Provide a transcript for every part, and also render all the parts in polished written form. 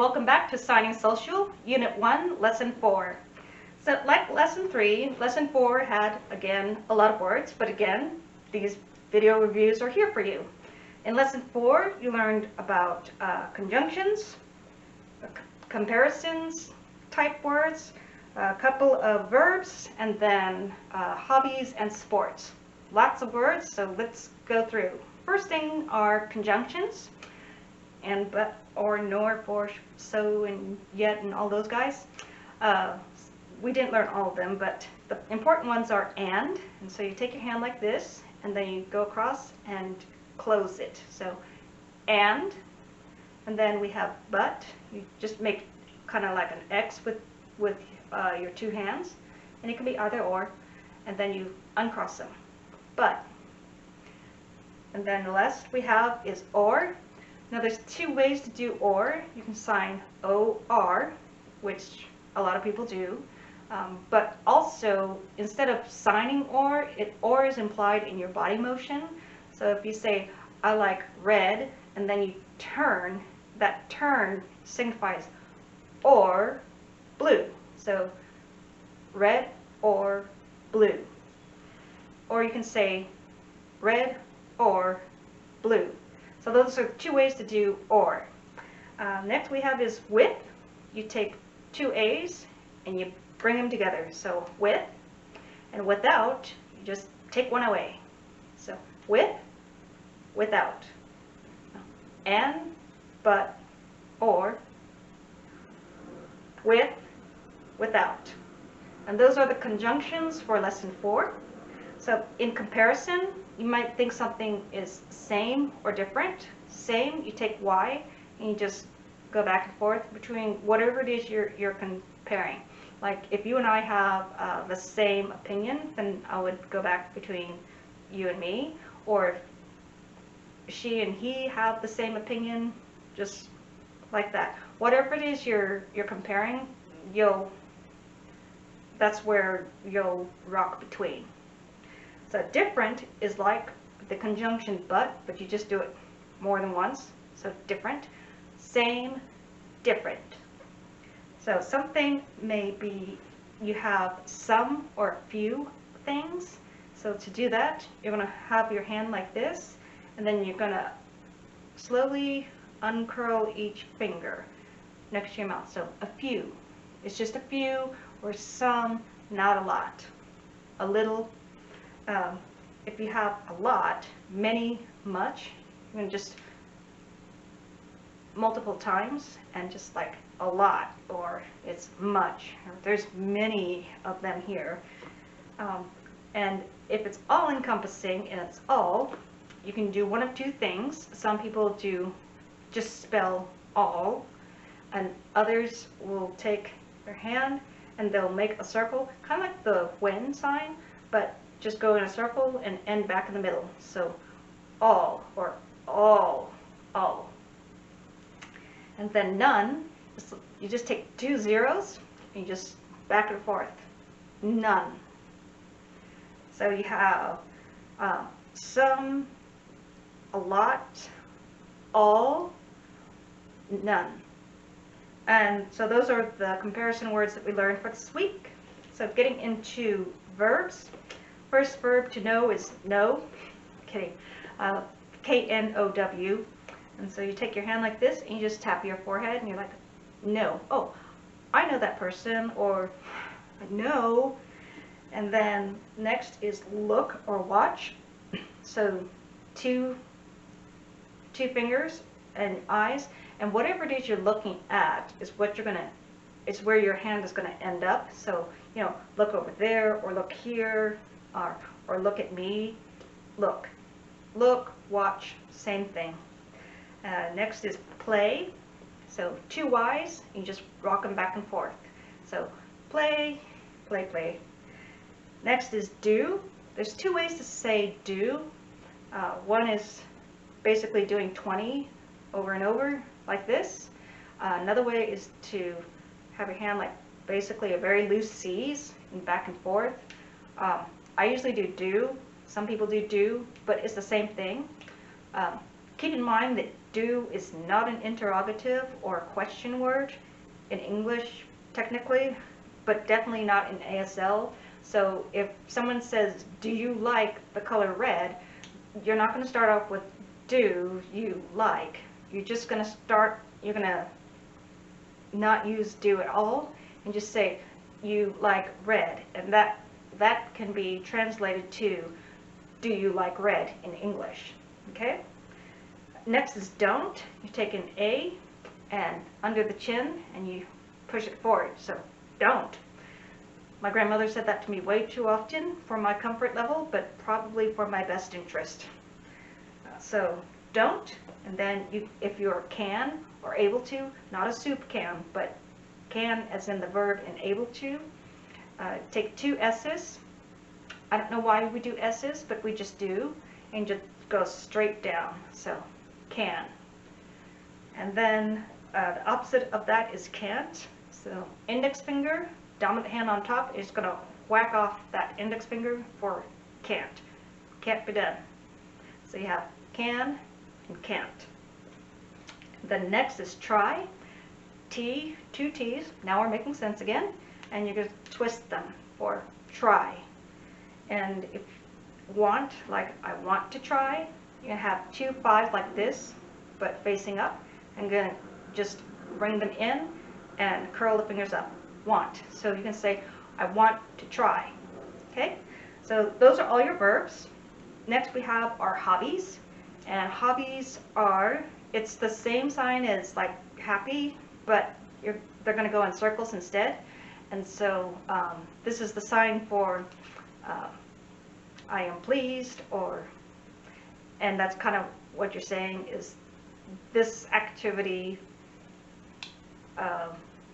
welcome back to Signing Social, Unit 1, Lesson 4. So like Lesson 3, Lesson 4 had, again, a lot of words, but again, these video reviews are here for you. In Lesson 4, you learned about conjunctions, comparisons, type words, a couple of verbs, and then hobbies and sports. Lots of words, so let's go through. First thing are conjunctions, and, but, or, nor, for, so, and, yet, and all those guys. We didn't learn all of them, but the important ones are and so you take your hand like this, and then you go across and close it. So, and then we have but. You just make kind of like an X with your two hands, and it can be either or, and then you uncross them. But, and then the last we have is or. Now there's two ways to do or. You can sign OR, which a lot of people do, but also instead of signing or is implied in your body motion. So if you say, I like red, and then you turn, that turn signifies or blue. So red or blue. Or you can say red or blue. So those are two ways to do or. Next we have is with. You take two A's and you bring them together. So with and without, you just take one away. So with, without. And, but, or, with, without. And those are the conjunctions for Lesson 4. So in comparison, you might think something is same or different. Same, you take Y and you just go back and forth between whatever it is you're comparing. Like if you and I have the same opinion, then I would go back between you and me. Or if she and he have the same opinion, just like that. Whatever it is you're comparing, that's where you'll rock between. So different is like the conjunction but you just do it more than once. So different, same, different. So something may be you have some or a few things. So to do that, you're going to have your hand like this, and then you're going to slowly uncurl each finger next to your mouth. So a few. It's just a few, or some, not a lot. A little. If you have a lot, many, much, you can just multiple times and just like a lot, or it's much. There's many of them here. And if it's all encompassing and it's all, you can do one of two things. Some people do just spell all, and others will take their hand and they'll make a circle, kind of like the when sign, but just go in a circle and end back in the middle. So all, or all. And then none, you just take two zeros and you just back and forth. None. So you have some, a lot, all, none. And so those are the comparison words that we learned for this week. So getting into verbs. First verb to know is know. Kidding. K-N-O-W. And so you take your hand like this and you just tap your forehead and you're like, no. Oh, I know that person, or I know. And then next is look or watch. So two fingers and eyes, and whatever it is you're looking at is what you're gonna, it's where your hand is gonna end up. So, you know, look over there, or look here, or look at me. Look, watch, same thing. Next is play. So two Y's, you just rock them back and forth. So play, play, play. Next is do. There's two ways to say do. One is basically doing 20 over and over like this. Another way is to have your hand like basically a very loose C's and back and forth. I usually do. Some people do, but it's the same thing. Keep in mind that do is not an interrogative or a question word in English technically, but definitely not in ASL. So if someone says, do you like the color red, you're not going to start off with do you like. You're just going to start, you're going to not use do at all and just say you like red, and that can be translated to do you like red in English. Okay? Next is don't. You take an A and under the chin and you push it forward. So don't. My grandmother said that to me way too often for my comfort level, but probably for my best interest. So don't, and then you, if you're can or able to, not a soup can, but can as in the verb and able to, take two S's. I don't know why we do S's, but we just do, and just go straight down. So can. And then the opposite of that is can't. So index finger, dominant hand on top is going to whack off that index finger for can't. Can't be done. So you have can and can't. Then next is try. T, two T's. Now we're making sense again. And you're going to twist them for try. And if want, like I want to try, you have two fives like this, but facing up. I'm going to just bring them in and curl the fingers up. Want. So you can say, I want to try. Okay? So those are all your verbs. Next we have our hobbies. And hobbies are, it's the same sign as like happy, but they're going to go in circles instead. And so this is the sign for I am pleased, or, and that's kind of what you're saying is this activity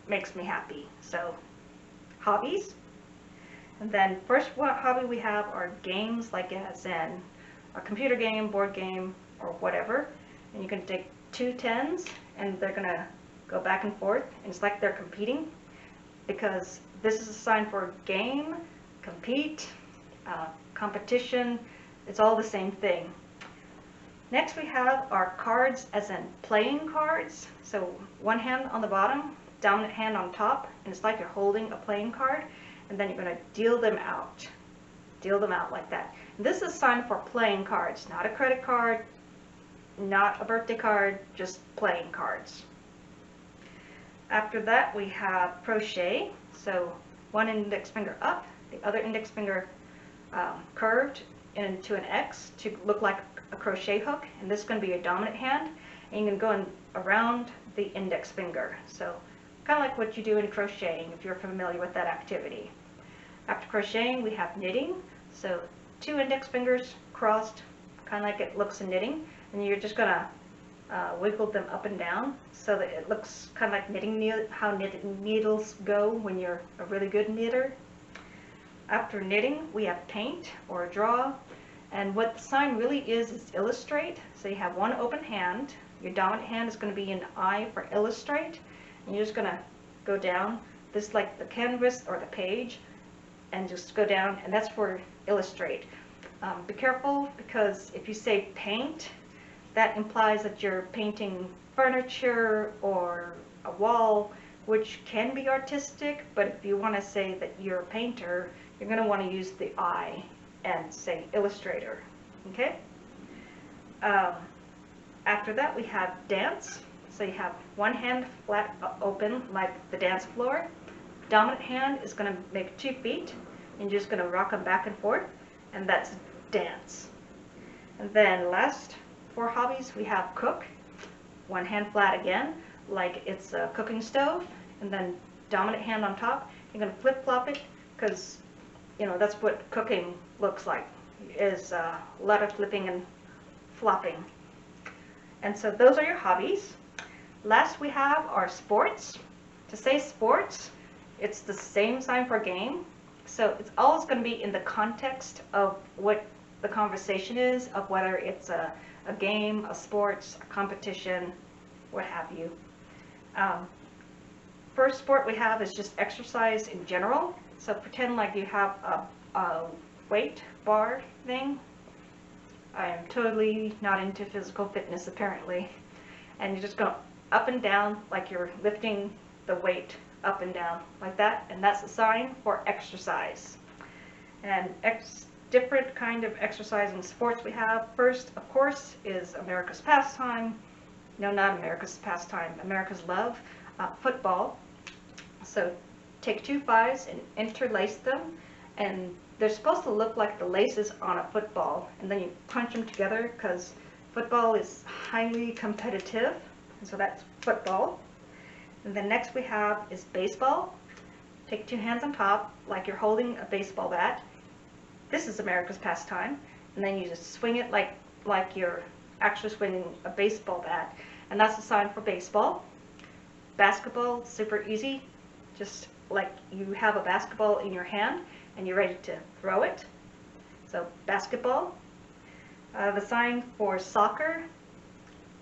makes me happy. So hobbies. And then first what hobby we have are games, like as in a computer game, board game, or whatever. And you can take two tens and they're going to go back and forth, and it's like they're competing, because this is a sign for game, compete, competition. It's all the same thing. Next we have our cards, as in playing cards. So one hand on the bottom, dominant hand on top, and it's like you're holding a playing card, and then you're going to deal them out. Deal them out like that. And this is a sign for playing cards, not a credit card, not a birthday card, just playing cards. After that we have crochet. So one index finger up, the other index finger curved into an X to look like a crochet hook, and this is going to be your dominant hand, and you're going to go around the index finger. So kind of like what you do in crocheting if you're familiar with that activity. After crocheting we have knitting. So two index fingers crossed, kind of like it looks in knitting, and you're just going to wiggle them up and down so that it looks kind of like knitting, how knitting needles go when you're a really good knitter. After knitting we have paint or draw, and what the sign really is illustrate. So you have one open hand, your dominant hand is going to be an I for illustrate, and you're just going to go down this like the canvas or the page and just go down, and that's for illustrate. Be careful, because if you say paint, that implies that you're painting furniture or a wall, which can be artistic, but if you want to say that you're a painter, you're going to want to use the I and say illustrator. Okay? After that we have dance. So you have one hand flat open like the dance floor. Dominant hand is going to make 2 feet, and you're just going to rock them back and forth, and that's dance. And then last for hobbies we have cook. One hand flat again like it's a cooking stove, and then dominant hand on top. You're going to flip flop it, because you know that's what cooking looks like, is a lot of flipping and flopping. And so those are your hobbies. Last we have our sports. To say sports, it's the same sign for game. So it's always going to be in the context of what the conversation is, of whether it's a game, a sports, a competition, what have you. First sport we have is just exercise in general. So pretend like you have a weight bar thing. I am totally not into physical fitness apparently. And you just go up and down like you're lifting the weight up and down like that, and that's a sign for exercise. And different kind of exercise and sports we have. First, of course, is America's pastime. No, not America's pastime. America's love, football. So take 2 5s and interlace them, and they're supposed to look like the laces on a football, and then you punch them together because football is highly competitive, and so that's football. And then next we have is baseball. Take 2 hands on top like you're holding a baseball bat. This is America's pastime, and then you just swing it like you're actually swinging a baseball bat, and that's a sign for baseball. Basketball, super easy, just like you have a basketball in your hand and you're ready to throw it. So basketball. The sign for soccer.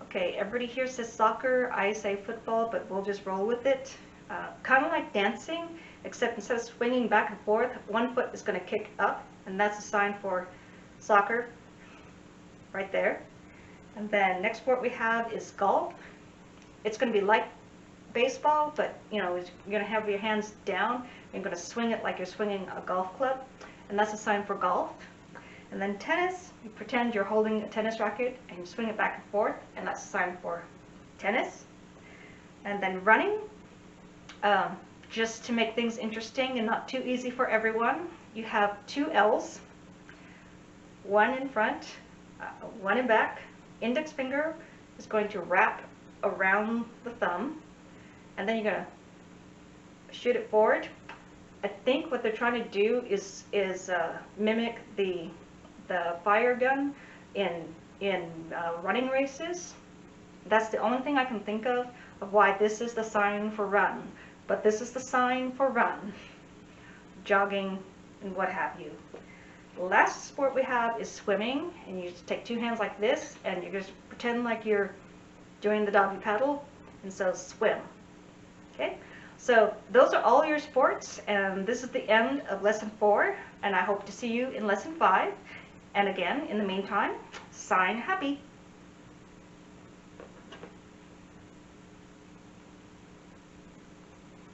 Okay, everybody here says soccer, I say football, but we'll just roll with it. Kind of like dancing, except instead of swinging back and forth, one foot is going to kick up, and that's a sign for soccer right there. And then next sport we have is golf. It's going to be like baseball, but you know, you're going to have your hands down, and you're going to swing it like you're swinging a golf club, and that's a sign for golf. And then tennis, you pretend you're holding a tennis racket and you swing it back and forth, and that's a sign for tennis. And then running, just to make things interesting and not too easy for everyone, you have 2 L's, one in front, one in back. Index finger is going to wrap around the thumb, and then you're going to shoot it forward. I think what they're trying to do is mimic the fire gun in running races. That's the only thing I can think of why this is the sign for run. But this is the sign for run, jogging, and what have you. The last sport we have is swimming, and you just take 2 hands like this, and you just pretend like you're doing the doggy paddle, and so swim. Okay, so those are all your sports, and this is the end of lesson 4, and I hope to see you in lesson 5. And again, in the meantime, sign happy.